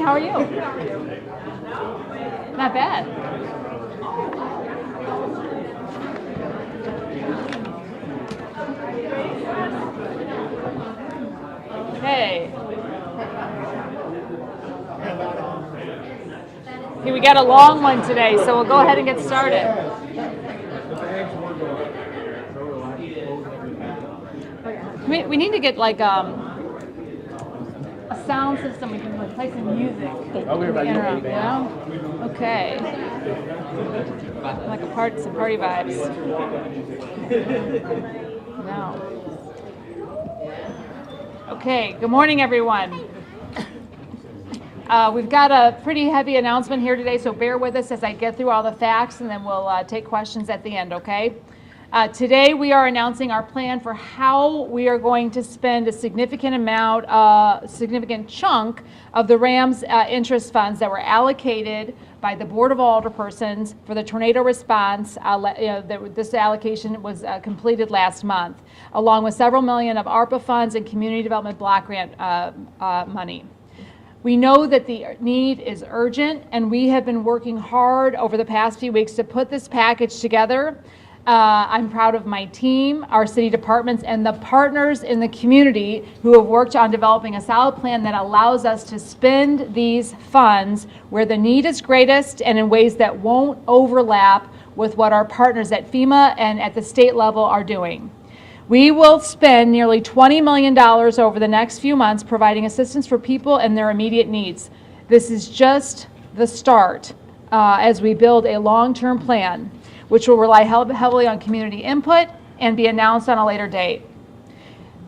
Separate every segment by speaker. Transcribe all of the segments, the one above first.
Speaker 1: How are you? Not bad. Hey. Okay, we got a long one today, so we'll go ahead and get started. We need to get like a sound system we can play some music. Interim, you know? Okay. Like some party vibes. No. Okay, good morning, everyone. We've got a pretty heavy announcement here today, so bear with us as I get through all the facts, and then we'll take questions at the end, okay? Today we are announcing our plan for how we are going to spend a significant chunk of the RAM's interest funds that were allocated by the Board of Alderpersons for the tornado response. This allocation was completed last month, along with several million of ARPA funds and community development block grant money. We know that the need is urgent, and we have been working hard over the past few weeks to put this package together. I'm proud of my team, our city departments, and the partners in the community who have worked on developing a solid plan that allows us to spend these funds where the need is greatest and in ways that won't overlap with what our partners at FEMA and at the state level are doing. We will spend nearly $20 million over the next few months providing assistance for people and their immediate needs. This is just the start as we build a long-term plan, which will rely heavily on community input and be announced on a later date.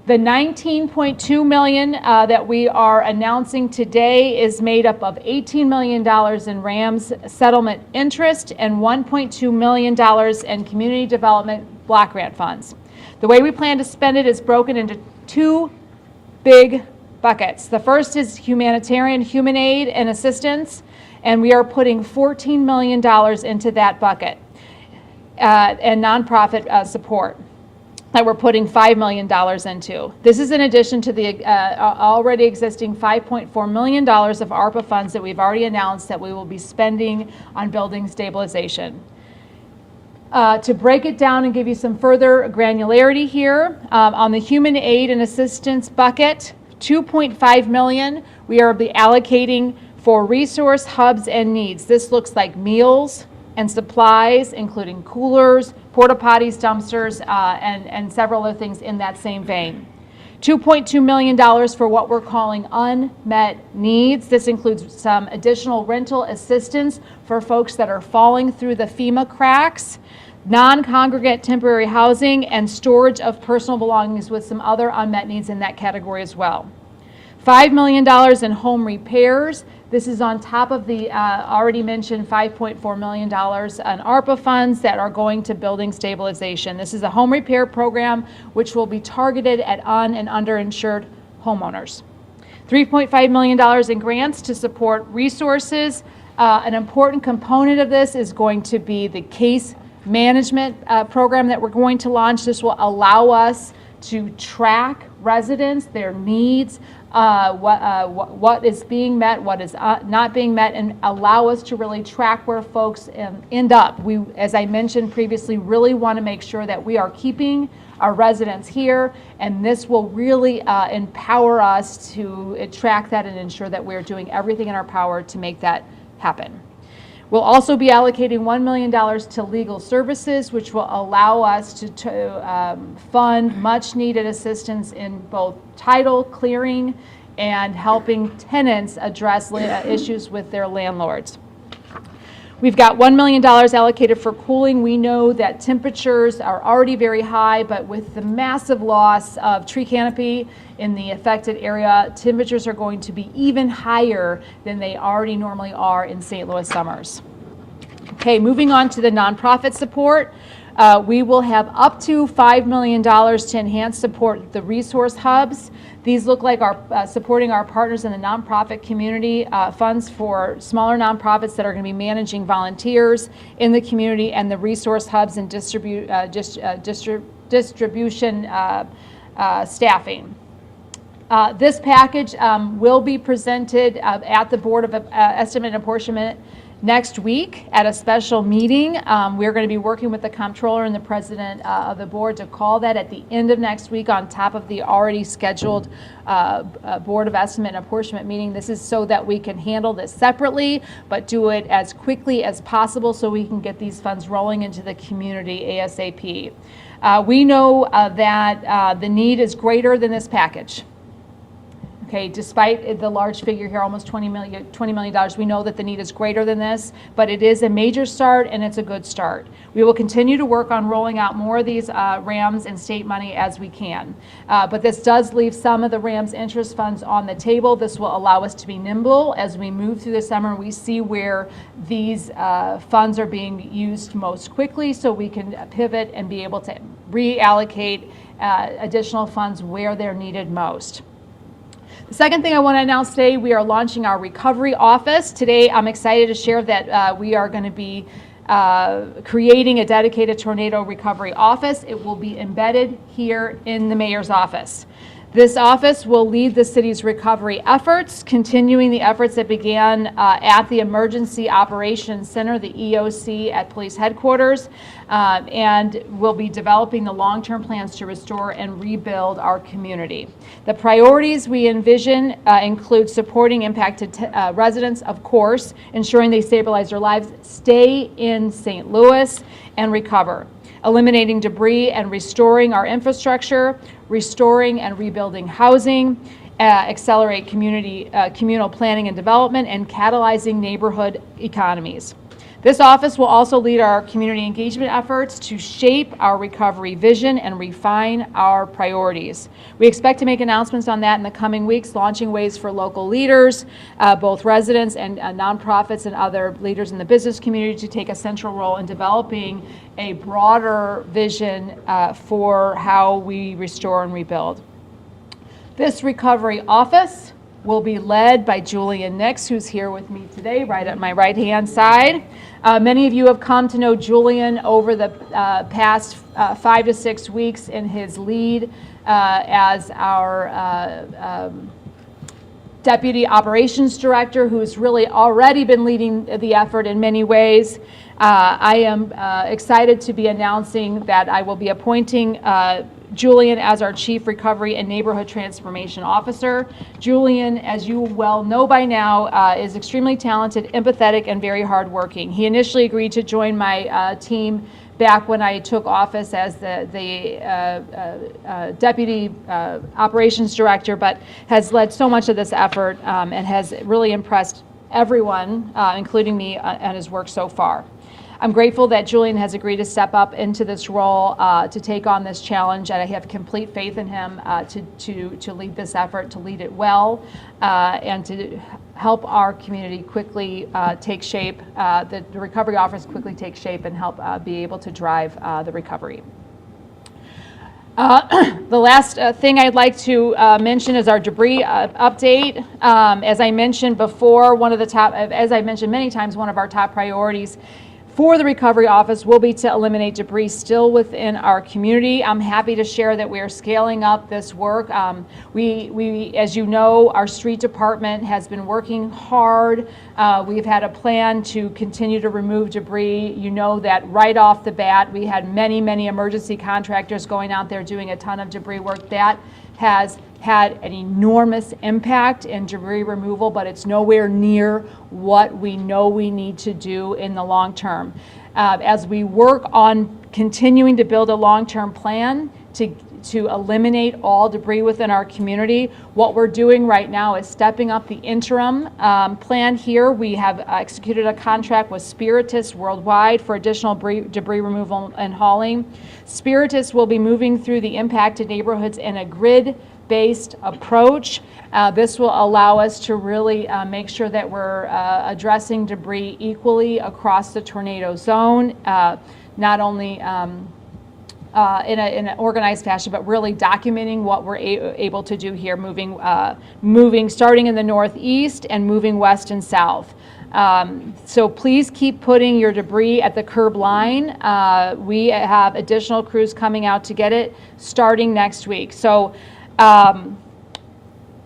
Speaker 1: The $19.2 million that we are announcing today is made up of $18 million in RAM's settlement interest and $1.2 million in community development block grant funds. The way we plan to spend it is broken into two big buckets. The first is humanitarian, human aid and assistance, and we are putting $14 million into that bucket. And nonprofit support that we're putting $5 million into. This is in addition to the already existing $5.4 million of ARPA funds that we've already announced that we will be spending on building stabilization. To break it down and give you some further granularity here, on the human aid and assistance bucket, $2.5 million we are allocating for resource hubs and needs. This looks like meals and supplies, including coolers, porta potties, dumpsters, and several other things in that same vein. $2.2 million for what we're calling unmet needs. This includes some additional rental assistance for folks that are falling through the FEMA cracks, non-congregate temporary housing, and storage of personal belongings with some other unmet needs in that category as well. $5 million in home repairs. This is on top of the already mentioned $5.4 million in ARPA funds that are going to building stabilization. This is a home repair program which will be targeted at un- and underinsured homeowners. $3.5 million in grants to support resources. An important component of this is going to be the case management program that we're going to launch. This will allow us to track residents, their needs, what is being met, what is not being met, and allow us to really track where folks end up. We, as I mentioned previously, really want to make sure that we are keeping our residents here, and this will really empower us to track that and ensure that we're doing everything in our power to make that happen. We'll also be allocating $1 million to legal services, which will allow us to fund much needed assistance in both title clearing and helping tenants address issues with their landlords. We've got $1 million allocated for cooling. We know that temperatures are already very high, but with the massive loss of tree canopy in the affected area, temperatures are going to be even higher than they already normally are in St. Louis summers. Okay, moving on to the nonprofit support. We will have up to $5 million to enhance support the resource hubs. These look like our supporting our partners in the nonprofit community, funds for smaller nonprofits that are going to be managing volunteers in the community, and the resource hubs and distribution staffing. This package will be presented at the Board of Estimate and Apportionment next week at a special meeting. We're going to be working with the comptroller and the president of the board to call that at the end of next week on top of the already scheduled Board of Estimate and Apportionment meeting. This is so that we can handle this separately, but do it as quickly as possible so we can get these funds rolling into the community ASAP. We know that the need is greater than this package. Okay, despite the large figure here, almost $20 million, we know that the need is greater than this, but it is a major start and it's a good start. We will continue to work on rolling out more of these RAMs and state money as we can. But this does leave some of the RAMs interest funds on the table. This will allow us to be nimble as we move through the summer. We see where these funds are being used most quickly so we can pivot and be able to reallocate additional funds where they're needed most. The second thing I want to announce today, we are launching our recovery office. Today, I'm excited to share that we are going to be creating a dedicated tornado recovery office. It will be embedded here in the mayor's office. This office will lead the city's recovery efforts, continuing the efforts that began at the Emergency Operations Center, the EOC at police headquarters, and will be developing the long-term plans to restore and rebuild our community. The priorities we envision include supporting impacted residents, of course, ensuring they stabilize their lives, stay in St. Louis, and recover. Eliminating debris and restoring our infrastructure, restoring and rebuilding housing, accelerate communal planning and development, and catalyzing neighborhood economies. This office will also lead our community engagement efforts to shape our recovery vision and refine our priorities. We expect to make announcements on that in the coming weeks, launching ways for local leaders, both residents and nonprofits and other leaders in the business community to take a central role in developing a broader vision for how we restore and rebuild. This recovery office will be led by Julian Nix, who's here with me today, right at my right-hand side. Many of you have come to know Julian over the past 5 to 6 weeks in his lead as our Deputy Operations Director, who's really already been leading the effort in many ways. I am excited to be announcing that I will be appointing Julian as our Chief Recovery and Neighborhood Transformation Officer. Julian, as you well know by now, is extremely talented, empathetic, and very hardworking. He initially agreed to join my team back when I took office as the Deputy Operations Director, but has led so much of this effort and has really impressed everyone, including me, on his work so far. I'm grateful that Julian has agreed to step up into this role to take on this challenge, and I have complete faith in him to lead this effort, to lead it well, and to help our community quickly take shape, the recovery office quickly take shape and help be able to drive the recovery. The last thing I'd like to mention is our debris update. As I mentioned before, as I mentioned many times, one of our top priorities for the recovery office will be to eliminate debris still within our community. I'm happy to share that we are scaling up this work. We, as you know, our street department has been working hard. We've had a plan to continue to remove debris. You know that right off the bat, we had many emergency contractors going out there doing a ton of debris work. That has had an enormous impact in debris removal, but it's nowhere near what we know we need to do in the long term. As we work on continuing to build a long-term plan to eliminate all debris within our community, what we're doing right now is stepping up the interim plan here. We have executed a contract with Spiritus Worldwide for additional debris removal and hauling. Spiritus will be moving through the impacted neighborhoods in a grid-based approach. This will allow us to really make sure that we're addressing debris equally across the tornado zone, not only in an organized fashion, but really documenting what we're able to do here, moving starting in the northeast and moving west and south. So please keep putting your debris at the curb line. We have additional crews coming out to get it starting next week. So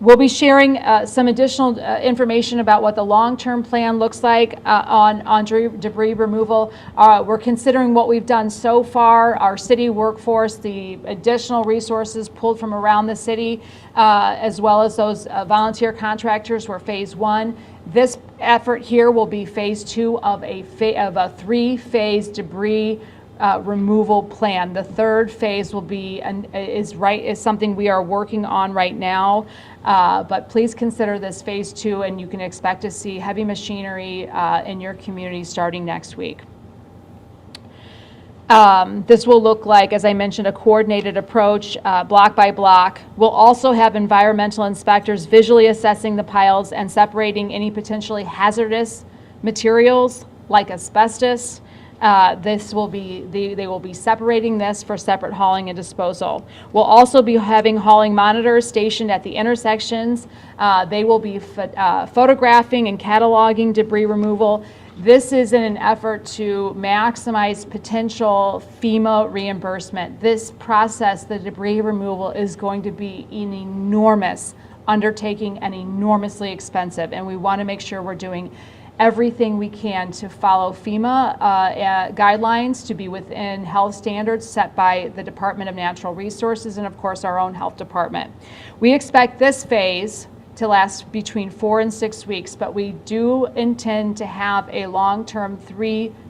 Speaker 1: We'll be sharing some additional information about what the long-term plan looks like on debris removal. We're considering what we've done so far, our city workforce, the additional resources pulled from around the city, as well as those volunteer contractors were phase one. This effort here will be phase two of a three-phase debris removal plan. The third phase will be is something we are working on right now, but please consider this phase two, and you can expect to see heavy machinery in your community starting next week. This will look like, as I mentioned, a coordinated approach, block by block. We'll also have environmental inspectors visually assessing the piles and separating any potentially hazardous materials like asbestos. They will be separating this for separate hauling and disposal. We'll also be having hauling monitors stationed at the intersections. They will be photographing and cataloging debris removal. This is in an effort to maximize potential FEMA reimbursement. This process, the debris removal, is going to be an enormous undertaking and enormously expensive, and we want to make sure we're doing everything we can to follow FEMA guidelines, to be within health standards set by the Department of Natural Resources and, of course, our own health department. We expect this phase to last between 4 and 6 weeks, but we do intend to have a long-term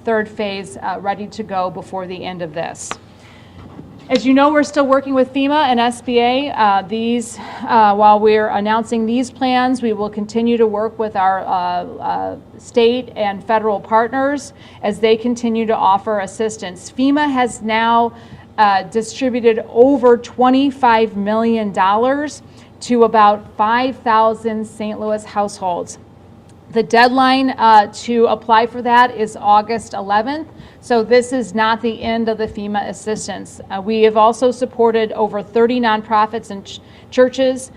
Speaker 1: third phase ready to go before the end of this. As you know, we're still working with FEMA and SBA. While we're announcing these plans, we will continue to work with our state and federal partners as they continue to offer assistance. FEMA has now distributed over $25 million to about 5,000 St. Louis households. The deadline to apply for that is August 11th, so this is not the end of the FEMA assistance. We have also supported over 30 nonprofits and churches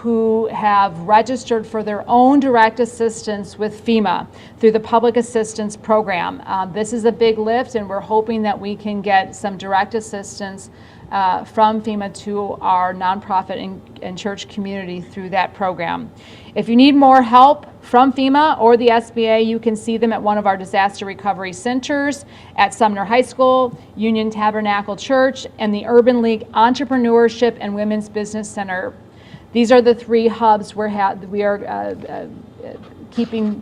Speaker 1: who have registered for their own direct assistance with FEMA through the Public Assistance Program. This is a big lift, and we're hoping that we can get some direct assistance from FEMA to our nonprofit and church community through that program. If you need more help from FEMA or the SBA, you can see them at one of our disaster recovery centers at Sumner High School, Union Tabernacle Church, and the Urban League Entrepreneurship and Women's Business Center. These are the three hubs we are keeping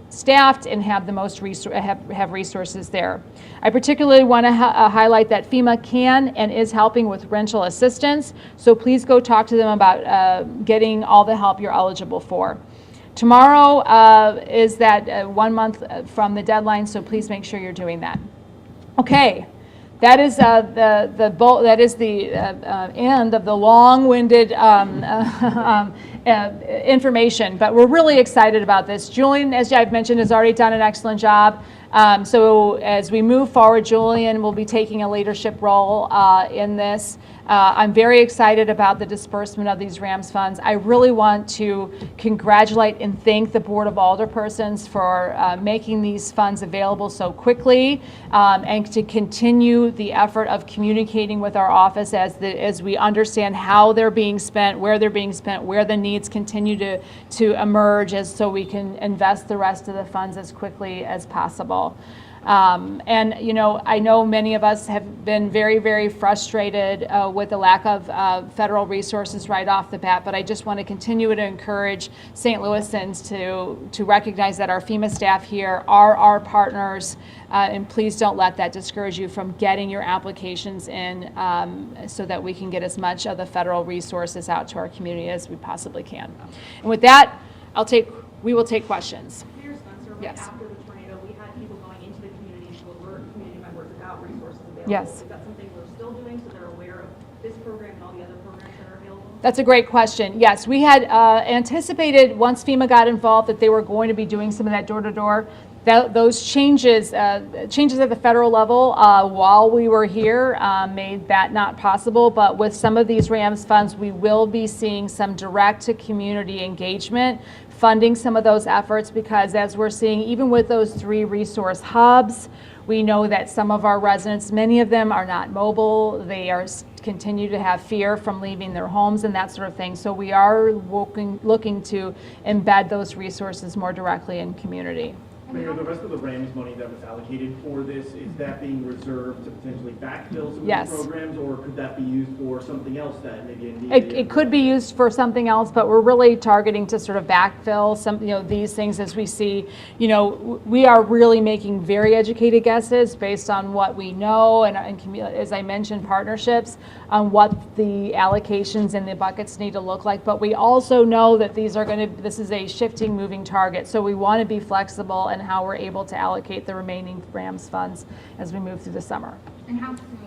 Speaker 1: staffed and have the most have resources there. I particularly want to highlight that FEMA can and is helping with rental assistance, so please go talk to them about getting all the help you're eligible for. Tomorrow is that 1 month from the deadline, so please make sure you're doing that. Okay. That is the end of the long-winded information, but we're really excited about this. Julian, as I've mentioned, has already done an excellent job. So as we move forward, Julian will be taking a leadership role in this. I'm very excited about the disbursement of these RAMS funds. I really want to congratulate and thank the Board of Alderpersons for making these funds available so quickly, and to continue the effort of communicating with our office as we understand how they're being spent, where they're being spent, where the needs continue to emerge, so we can invest the rest of the funds as quickly as possible. And you know, I know many of us have been very, very frustrated with the lack of federal resources right off the bat, but I just want to continue to encourage St. Louisans to recognize that our FEMA staff here are our partners, and please don't let that discourage you from getting your applications in, so that we can get as much of the federal resources out to our community as we possibly can. And with that, we will take questions.
Speaker 2: Mayor Spencer,
Speaker 1: yes.
Speaker 2: After the tornado, we had people going into the community to alert community members about resources available.
Speaker 1: Yes.
Speaker 2: Is that something we're still doing, so they're aware of this program and all the other programs that are available?
Speaker 1: That's a great question. Yes, we had anticipated once FEMA got involved that they were going to be doing some of that door-to-door. Those changes at the federal level while we were here made that not possible, but with some of these RAMS funds, we will be seeing some direct-to-community engagement, funding some of those efforts, because as we're seeing, even with those 3 resource hubs, We know that some of our residents, many of them are not mobile. They are continue to have fear from leaving their homes and that sort of thing. So we are looking to embed those resources more directly in community.
Speaker 3: Mayor, the rest of the RAMS money that was allocated for this, is that being reserved to potentially backfill some of
Speaker 1: Yes.
Speaker 3: these programs, or could that be used for something else that maybe in need?
Speaker 1: It could be used for something else, but we're really targeting to sort of backfill some, these things as we see. We are really making very educated guesses based on what we know and as I mentioned, partnerships on what the allocations and the buckets need to look like. But we also know that this is a shifting, moving target. So we want to be flexible in how we're able to allocate the remaining RAMS funds as we move through the summer.
Speaker 4: And how soon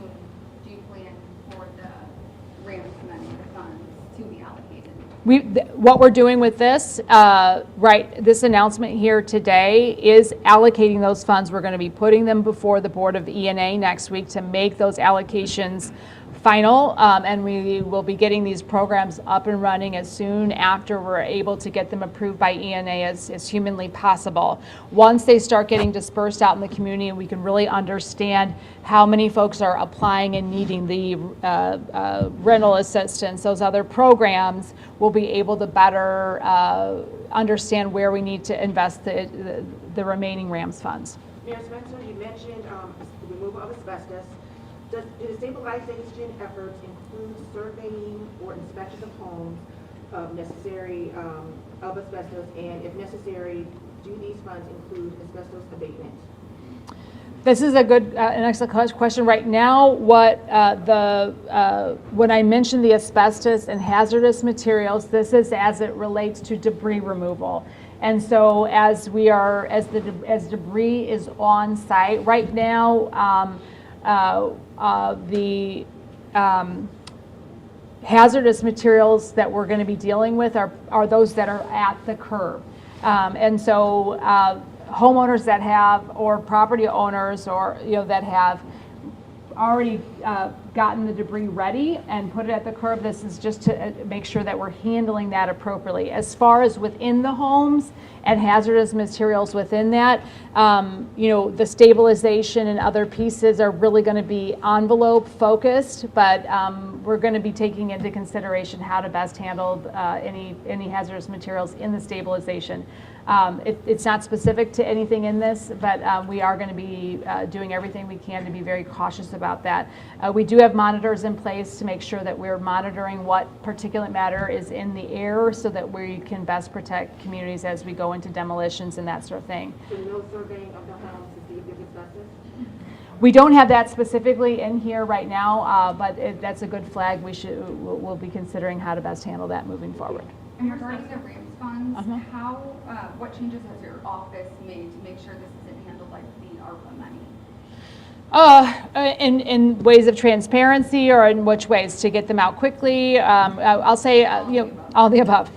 Speaker 4: do you plan for the RAMS money, the funds, to be allocated?
Speaker 1: What we're doing with this, this announcement here today is allocating those funds. We're going to be putting them before the Board of ENA next week to make those allocations final, and we will be getting these programs up and running as soon after we're able to get them approved by ENA as humanly possible. Once they start getting dispersed out in the community and we can really understand how many folks are applying and needing the rental assistance, those other programs, we'll be able to better understand where we need to invest the remaining RAMS funds.
Speaker 5: Mayor Spencer, you mentioned the removal of asbestos. Do the stabilization efforts include surveying or inspection of homes of asbestos, and if necessary, do these funds include asbestos abatement?
Speaker 1: This is an excellent question. Right now, when I mentioned the asbestos and hazardous materials, this is as it relates to debris removal. And so as debris is on site right now, the hazardous materials that we're going to be dealing with are those that are at the curb. And so homeowners that have, or property owners, or that have already gotten the debris ready and put it at the curb, this is just to make sure that we're handling that appropriately. As far as within the homes and hazardous materials within that, the stabilization and other pieces are really going to be envelope focused, but we're going to be taking into consideration how to best handle any hazardous materials in the stabilization. It's not specific to anything in this, but we are going to be doing everything we can to be very cautious about that. We do have monitors in place to make sure that we're monitoring what particulate matter is in the air so that we can best protect communities as we go into demolitions and that sort of thing.
Speaker 5: So no surveying of the homes to see if there's asbestos?
Speaker 1: We don't have that specifically in here right now, but that's a good flag. We'll be considering how to best handle that moving forward.
Speaker 4: And regarding the RAMS funds, what changes has your office made to make sure this isn't handled like the ARPA money?
Speaker 1: In ways of transparency, or in which ways to get them out quickly? I'll say all the above.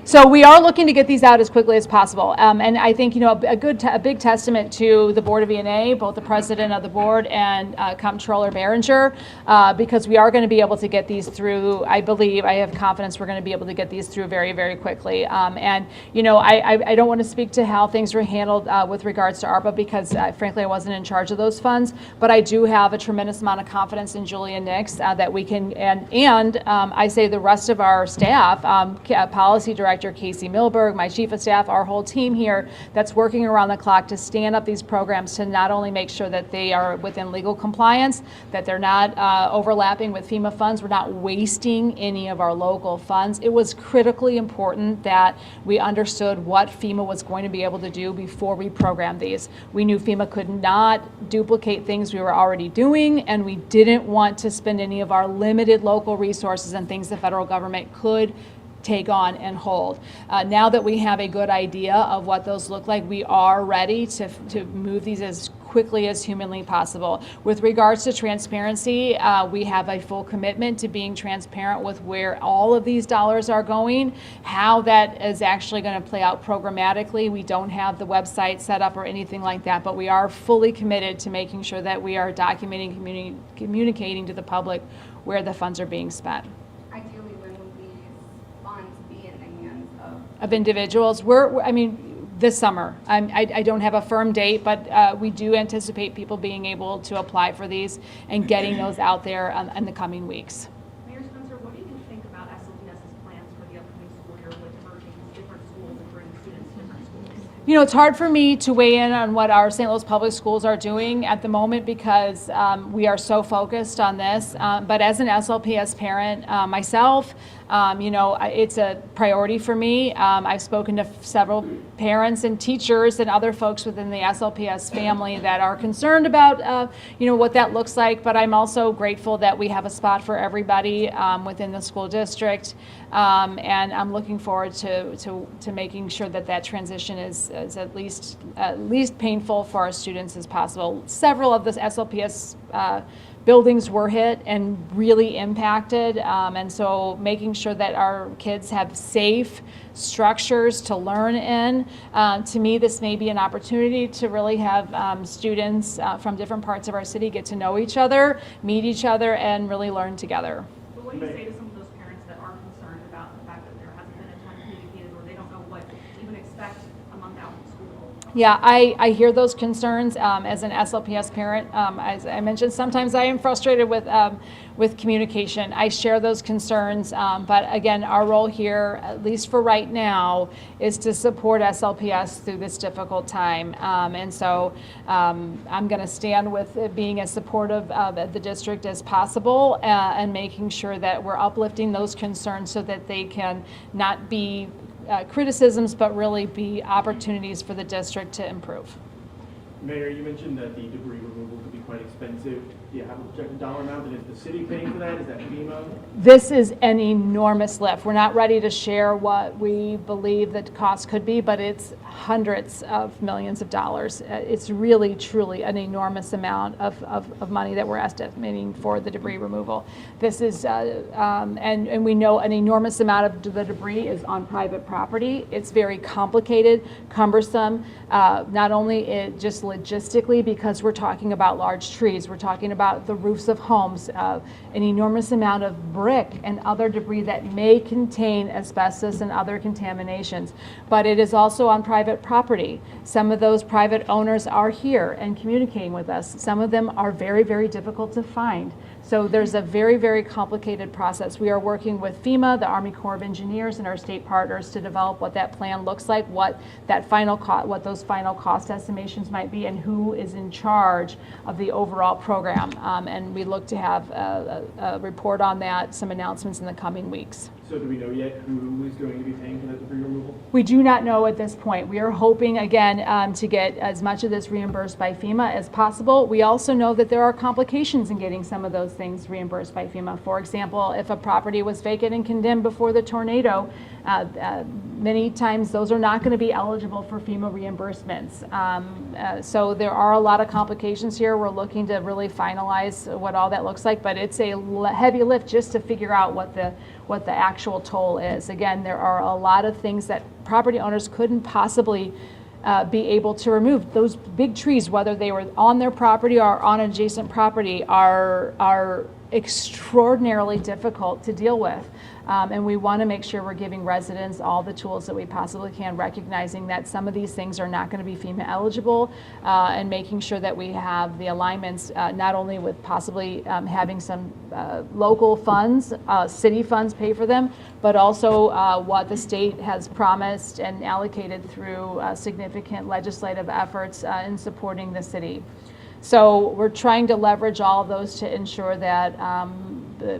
Speaker 1: So we are looking to get these out as quickly as possible, and I think a big testament to the Board of ENA, both the president of the board and Comptroller Behringer, because we are going to be able to get these through. I have confidence we're going to be able to get these through very, very quickly. And I don't want to speak to how things were handled with regards to ARPA because frankly I wasn't in charge of those funds, but I do have a tremendous amount of confidence in Julia Nix that we can, and I say the rest of our staff. Policy Director Casey Milberg, my Chief of Staff, our whole team here that's working around the clock to stand up these programs to not only make sure that they are within legal compliance, that they're not overlapping with FEMA funds, we're not wasting any of our local funds. It was critically important that we understood what FEMA was going to be able to do before we programmed these. We knew FEMA could not duplicate things we were already doing, and we didn't want to spend any of our limited local resources and things the federal government could take on and hold. Now that we have a good idea of what those look like, we are ready to move these as quickly as humanly possible. With regards to transparency, we have a full commitment to being transparent with where all of these dollars are going, how that is actually going to play out programmatically. We don't have the website set up or anything like that, but we are fully committed to making sure that we are documenting, communicating to the public where the funds are being spent.
Speaker 4: Ideally, when will these funds be in the hands of
Speaker 1: Individuals. This summer. I don't have a firm date, but we do anticipate people being able to apply for these and getting those out there in the coming weeks.
Speaker 2: Mayor Spencer, what do you think about SLPS's plans for the upcoming school year with merging different schools and bringing students to different schools?
Speaker 1: You know, it's hard for me to weigh in on what our St. Louis public schools are doing at the moment because we are so focused on this. But as an SLPS parent myself, you know, it's a priority for me. I've spoken to several parents and teachers and other folks within the SLPS family that are concerned about, you know, what that looks like. But I'm also grateful that we have a spot for everybody within the school district. And I'm looking forward to making sure that that transition is at least painful for our students as possible. Several of the SLPS buildings were hit and really impacted, and so making sure that our kids have safe structures to learn in. To me, this may be an opportunity to really have students from different parts of our city get to know each other, meet each other, and really learn together.
Speaker 2: But what do you say to some of those parents that are concerned about the fact that there hasn't been a ton communicated or they don't know what to even expect a month out from school?
Speaker 1: Yeah, I hear those concerns as an SLPS parent. As I mentioned, sometimes I am frustrated with communication. I share those concerns, but again, our role here, at least for right now, is to support SLPS through this difficult time. And so I'm going to stand with being as supportive of the district as possible and making sure that we're uplifting those concerns so that they can not be criticisms, but really be opportunities for the district to improve.
Speaker 3: Mayor, you mentioned that the debris removal could be quite expensive. Do you have a projected dollar amount? And is the city paying for that? Is that FEMA?
Speaker 1: This is an enormous lift. We're not ready to share what we believe that cost could be, but it's hundreds of millions of dollars. It's really, truly an enormous amount of money that we're estimating for the debris removal. This is, and we know an enormous amount of the debris is on private property. It's very complicated, cumbersome, not only just logistically because we're talking about large trees, we're talking about the roofs of homes, an enormous amount of brick and other debris that may contain asbestos and other contaminations. But it is also on private property. Some of those private owners are here and communicating with us. Some of them are very, very difficult to find. So there's a very, very complicated process. We are working with FEMA, the Army Corps of Engineers, and our state partners to develop what that plan looks like, what those final cost estimations might be, and who is in charge of the overall program. And we look to have a report on that, some announcements in the coming weeks.
Speaker 3: So do we know yet who is going to be paying for that debris removal?
Speaker 1: We do not know at this point. We are hoping, again, to get as much of this reimbursed by FEMA as possible. We also know that there are complications in getting some of those things reimbursed by FEMA. For example, if a property was vacant and condemned before the tornado, many times those are not going to be eligible for FEMA reimbursements. So there are a lot of complications here. We're looking to really finalize what all that looks like, but it's a heavy lift just to figure out what the actual toll is. Again, there are a lot of things that property owners couldn't possibly be able to remove. Those big trees, whether they were on their property or on adjacent property, are extraordinarily difficult to deal with. And we want to make sure we're giving residents all the tools that we possibly can, recognizing that some of these things are not going to be FEMA eligible, and making sure that we have the alignments, not only with possibly having some local funds, city funds pay for them, but also what the state has promised and allocated through significant legislative efforts in supporting the city. So we're trying to leverage all of those to ensure that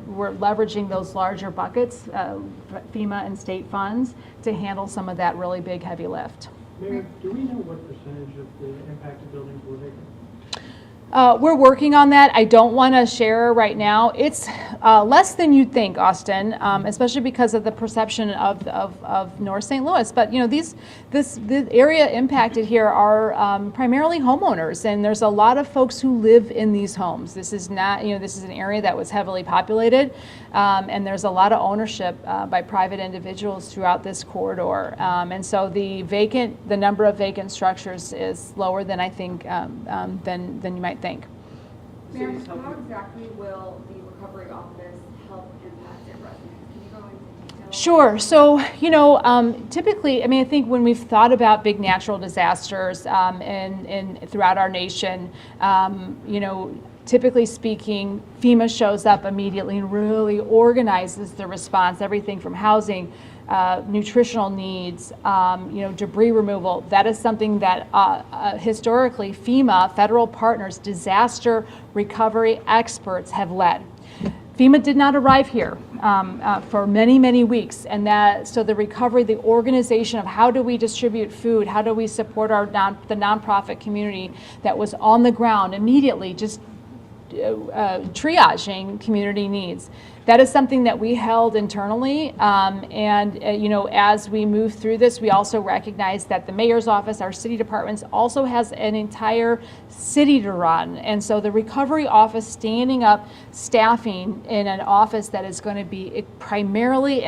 Speaker 1: we're leveraging those larger buckets, FEMA and state funds, to handle some of that really big, heavy lift.
Speaker 6: Mayor, do we know what percentage of the impacted buildings were vacant?
Speaker 1: We're working on that. I don't want to share right now. It's less than you'd think, Austin, especially because of the perception of North St. Louis. But you know, the area impacted here are primarily homeowners, and there's a lot of folks who live in these homes. This is not, you know, this is an area that was heavily populated, and there's a lot of ownership by private individuals throughout this corridor. And so the number of vacant structures is lower than I think than you might think.
Speaker 4: Mayor, how exactly will the recovery office help impact their residents? Can you go into detail?
Speaker 1: Sure. So, typically, I think when we've thought about big natural disasters and throughout our nation, typically speaking, FEMA shows up immediately and really organizes the response, everything from housing, nutritional needs, debris removal. That is something that historically FEMA, federal partners, disaster recovery experts have led. FEMA did not arrive here for many, many weeks, and so the recovery, the organization of how do we distribute food, how do we support the nonprofit community that was on the ground immediately, just triaging community needs. That is something that we held internally, as we move through this, we also recognize that the mayor's office, our city departments, also has an entire city to run, and so the recovery office standing up staffing in an office that is going to be primarily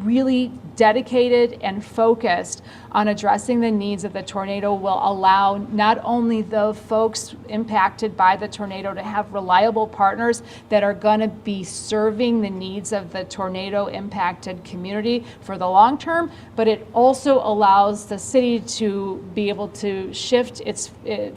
Speaker 1: really dedicated and focused on addressing the needs of the tornado will allow not only the folks impacted by the tornado to have reliable partners that are going to be serving the needs of the tornado impacted community for the long term, but it also allows the city to be able to shift its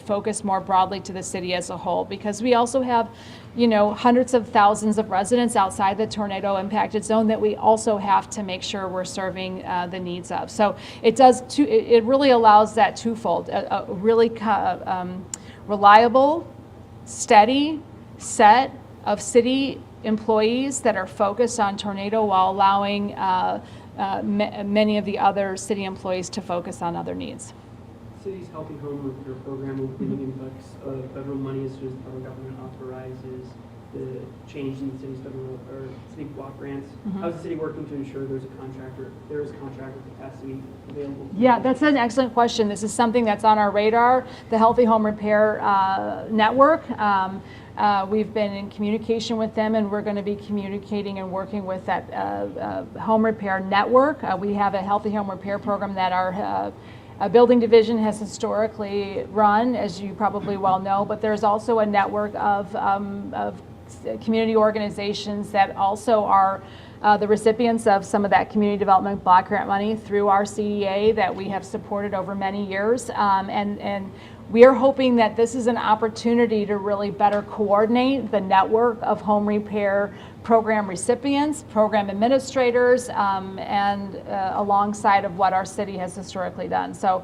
Speaker 1: focus more broadly to the city as a whole, because we also have hundreds of thousands of residents outside the tornado impacted zone that we also have to make sure we're serving the needs of. So it really allows that twofold, a really reliable, steady set of city employees that are focused on tornado while allowing many of the other city employees to focus on other needs.
Speaker 7: City's Healthy Home Repair Program will be giving influx of federal money as soon as the federal government authorizes the change in the city's federal or city block grants. How is the city working to ensure there is contractor capacity available?
Speaker 1: Yeah, that's an excellent question. This is something that's on our radar, the Healthy Home Repair Network. We've been in communication with them, and we're going to be communicating and working with that home repair network. We have a Healthy Home Repair program that our building division has historically run, as you probably well know, but there's also a network of community organizations that also are the recipients of some of that community development block grant money through our CDA that we have supported over many years. And we are hoping that this is an opportunity to really better coordinate the network of home repair program recipients, program administrators, and alongside of what our city has historically done. So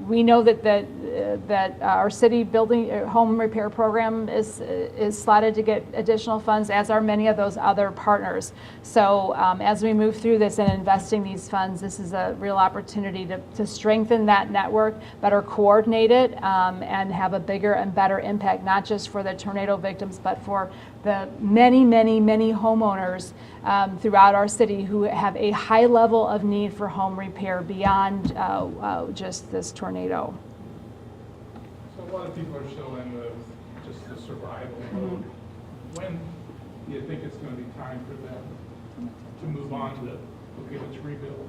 Speaker 1: we know that our city building home repair program is slotted to get additional funds, as are many of those other partners. So as we move through this and investing these funds, this is a real opportunity to strengthen that network, better coordinate it, and have a bigger and better impact, not just for the tornado victims, but for the many, many, many homeowners throughout our city who have a high level of need for home repair beyond just this tornado.
Speaker 8: So a lot of people are still in just the survival mode. When do you think it's going to be time for them to move on to, okay, let's rebuild?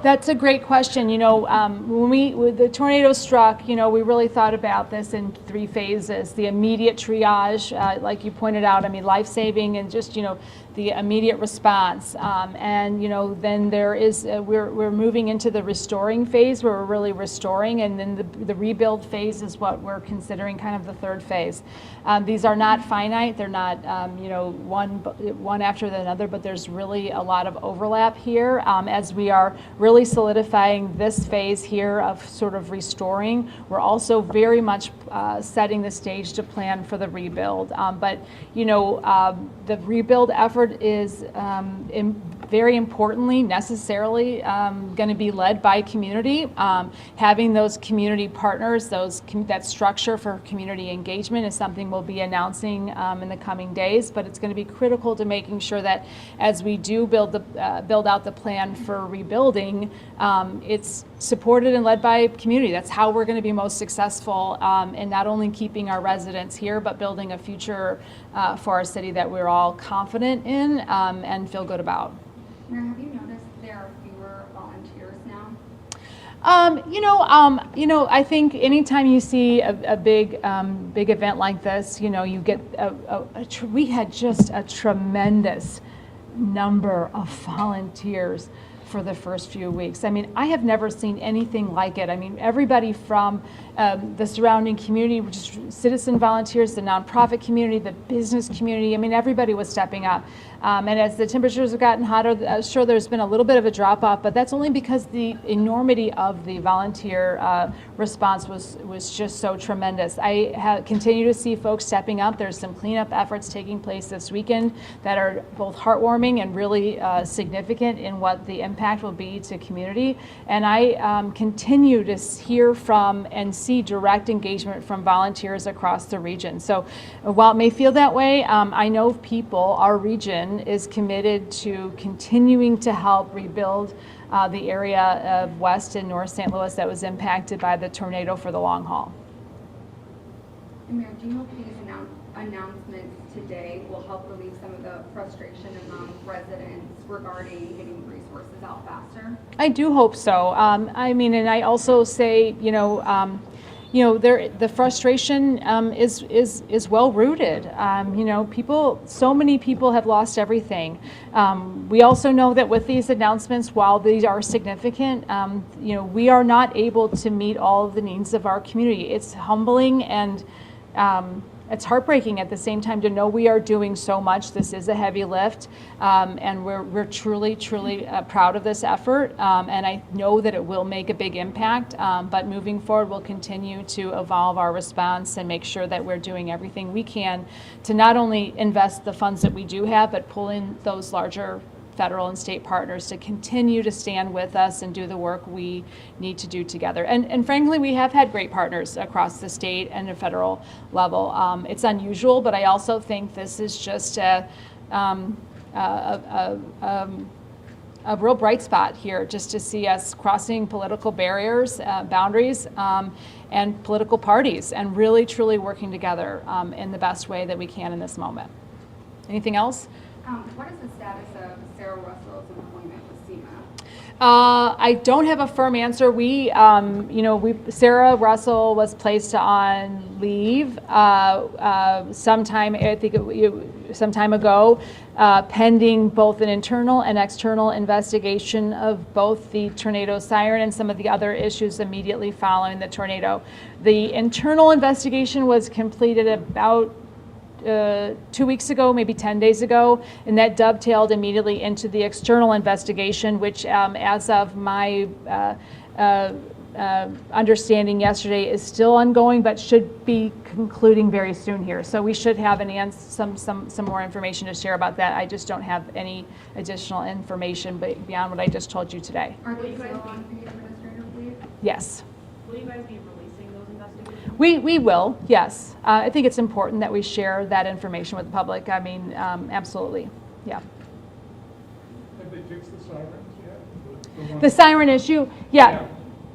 Speaker 1: That's a great question. When the tornado struck, we really thought about this in 3 phases. The immediate triage, like you pointed out, life-saving, and just, the immediate response. Then there is, we're moving into the restoring phase where we're really restoring, and then the rebuild phase is what we're considering kind of the 3rd phase. These are not finite. They're not, one after another, but there's really a lot of overlap here as we are really solidifying this phase here of sort of restoring. We're also very much setting the stage to plan for the rebuild. The rebuild effort is very importantly, necessarily going to be led by community. Having those community partners, that structure for community engagement is something we'll be announcing in the coming days, but it's going to be critical to making sure that as we do build out the plan for rebuilding, it's supported and led by community. That's how we're going to be most successful in not only keeping our residents here, but building a future for our city that we're all confident in and feel good about.
Speaker 4: Mayor, have you noticed there are fewer volunteers now?
Speaker 1: I think anytime you see a big event like this, you get we had just a tremendous number of volunteers for the first few weeks. I mean, I have never seen anything like it. I mean, everybody from the surrounding community, which is citizen volunteers, the nonprofit community, the business community, I mean, everybody was stepping up. And as the temperatures have gotten hotter, sure, there's been a little bit of a drop off, but that's only because the enormity of the volunteer response was just so tremendous. I continue to see folks stepping up. There's some cleanup efforts taking place this weekend that are both heartwarming and really significant in what the impact will be to community. And I continue to hear from and see direct engagement from volunteers across the region. So while it may feel that way, I know people, our region, is committed to continuing to help rebuild the area of West and North St. Louis that was impacted by the tornado for the long haul.
Speaker 4: And Mayor, do you know if these announcements today will help relieve some of the frustration among residents regarding getting resources out faster?
Speaker 1: I do hope so. I mean, and I also say, the frustration is well rooted. So many people have lost everything. We also know that with these announcements, while these are significant, we are not able to meet all of the needs of our community. It's humbling and it's heartbreaking at the same time to know we are doing so much. This is a heavy lift, and we're truly proud of this effort, and I know that it will make a big impact, but moving forward, we'll continue to evolve our response and make sure that we're doing everything we can to not only invest the funds that we do have, but pull in those larger federal and state partners to continue to stand with us and do the work we need to do together. And frankly, we have had great partners across the state and the federal level. It's unusual, but I also think this is just a real bright spot here, just to see us crossing political barriers, boundaries, and political parties, and really truly working together in the best way that we can in this moment. Anything else?
Speaker 4: What is the status of Sarah Russell's employment with SEMA?
Speaker 1: I don't have a firm answer. Sarah Russell was placed on leave sometime ago, pending both an internal and external investigation of both the tornado siren and some of the other issues immediately following the tornado. The internal investigation was completed about 2 weeks ago, maybe 10 days ago, and that dovetailed immediately into the external investigation, which as of my understanding yesterday is still ongoing, but should be concluding very soon here. So we should have some more information to share about that. I just don't have any additional information beyond what I just told you today.
Speaker 4: Are they still on paid administrative leave?
Speaker 1: Yes.
Speaker 2: Will you guys be releasing those investigations?
Speaker 1: We will, yes. I think it's important that we share that information with the public. I mean, absolutely, yeah.
Speaker 8: Have they fixed the sirens yet?
Speaker 1: The siren issue, yeah.
Speaker 8: Yeah,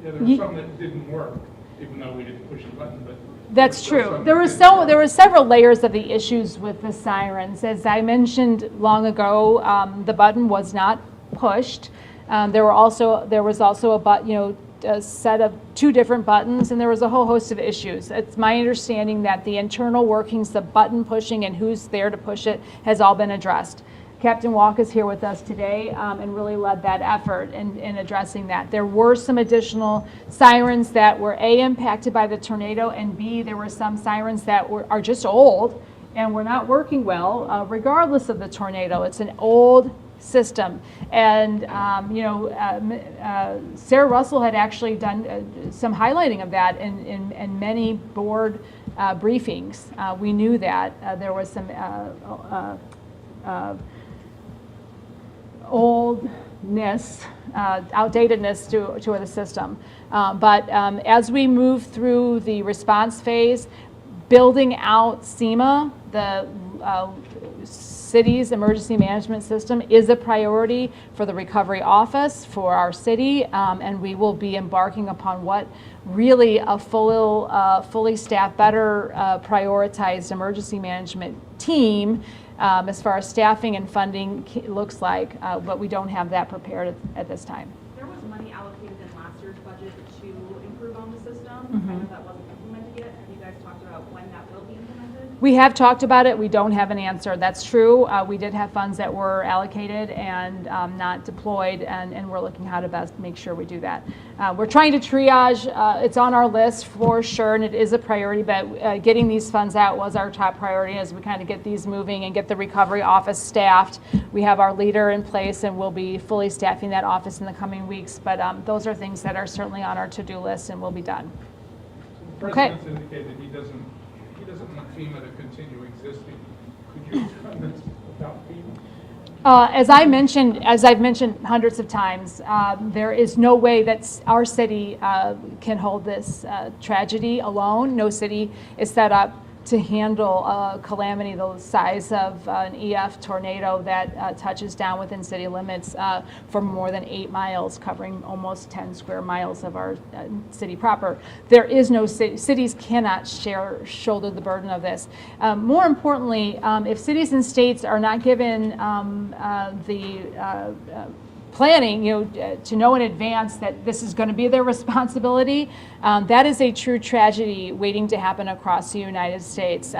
Speaker 8: there were some that didn't work, even though we didn't push the button, but.
Speaker 1: That's true. There were several layers of the issues with the sirens. As I mentioned long ago, the button was not pushed. There was also a set of 2 different buttons, and there was a whole host of issues. It's my understanding that the internal workings, the button pushing and who's there to push it, has all been addressed. Captain Walk is here with us today and really led that effort in addressing that. There were some additional sirens that were A, impacted by the tornado, and B, there were some sirens that are just old and were not working well, regardless of the tornado. It's an old system. And, Sarah Russell had actually done some highlighting of that in many board briefings. We knew that there was some oldness, outdatedness to the system. But as we move through the response phase, building out SEMA, the city's emergency management system, is a priority for the recovery office, for our city, and we will be embarking upon what really a fully staffed, better prioritized emergency management team as far as staffing and funding looks like, but we don't have that prepared at this time.
Speaker 2: There was money allocated in last year's budget to improve on the system. I know that wasn't implemented yet. Have you guys talked about when that will be implemented?
Speaker 1: We have talked about it. We don't have an answer. That's true. We did have funds that were allocated and not deployed, and we're looking how to best make sure we do that. We're trying to triage. It's on our list for sure, and it is a priority, but getting these funds out was our top priority as we kind of get these moving and get the recovery office staffed. We have our leader in place, and we'll be fully staffing that office in the coming weeks, but those are things that are certainly on our to-do list and will be done.
Speaker 8: The
Speaker 1: Okay.
Speaker 8: president's indicated he doesn't want FEMA to continue existing. Could you explain this without FEMA?
Speaker 1: As I've mentioned hundreds of times, there is no way that our city can hold this tragedy alone. No city is set up to handle a calamity the size of an EF tornado that touches down within city limits for more than 8 miles, covering almost 10 square miles of our city proper. There is no cities cannot shoulder the burden of this. More importantly, if cities and states are not given the planning, to know in advance that this is going to be their responsibility, that is a true tragedy waiting to happen across the United States.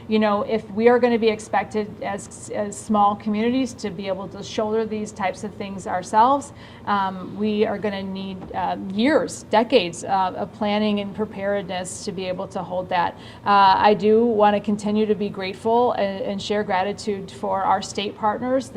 Speaker 1: If we are going to be expected as small communities to be able to shoulder these types of things ourselves, we are going to need years, decades of planning and preparedness to be able to hold that. I do want to continue to be grateful and share gratitude for our state partners.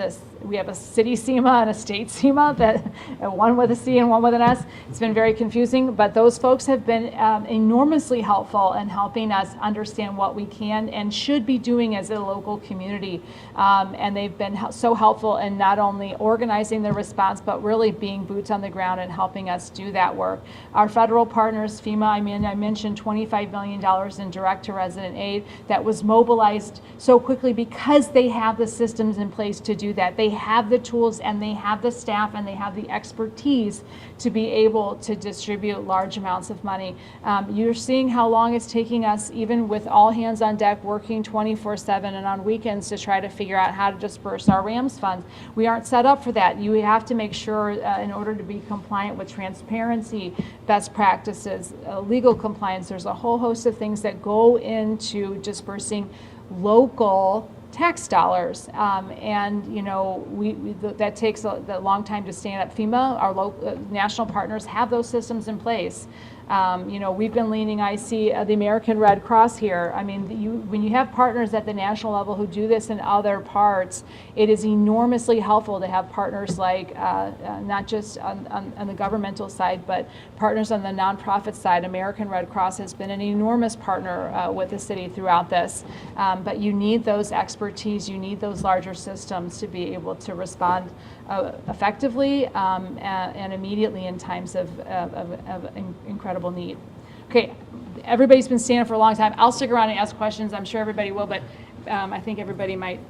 Speaker 1: We have a city SEMA and a state SEMA, that one with a C and one with an S. It's been very confusing, but those folks have been enormously helpful in helping us understand what we can and should be doing as a local community. And they've been so helpful in not only organizing the response, but really being boots on the ground and helping us do that work. Our federal partners, FEMA, I mentioned $25 million in direct-to-resident aid that was mobilized so quickly because they have the systems in place to do that. They have the tools and they have the staff and they have the expertise to be able to distribute large amounts of money. You're seeing how long it's taking us, even with all hands on deck, working 24/7 and on weekends to try to figure out how to disperse our RAMS funds. We aren't set up for that. You have to make sure, in order to be compliant with transparency, best practices, legal compliance, there's a whole host of things that go into dispersing local tax dollars, that takes a long time to stand up. FEMA, our national partners, have those systems in place. We've been leaning, I see the American Red Cross here. I mean, when you have partners at the national level who do this in other parts, it is enormously helpful to have partners like, not just on the governmental side, but partners on the nonprofit side. American Red Cross has been an enormous partner with the city throughout this. But you need those expertise, you need those larger systems to be able to respond effectively and immediately in times of incredible need. Okay, everybody's been standing for a long time. I'll stick around and ask questions. I'm sure everybody will, but I think everybody might.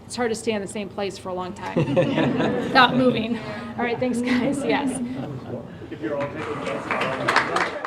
Speaker 1: It's hard to stay in the same place for a long time without moving. All right, thanks, guys. Yes.
Speaker 3: If you're all taking notes.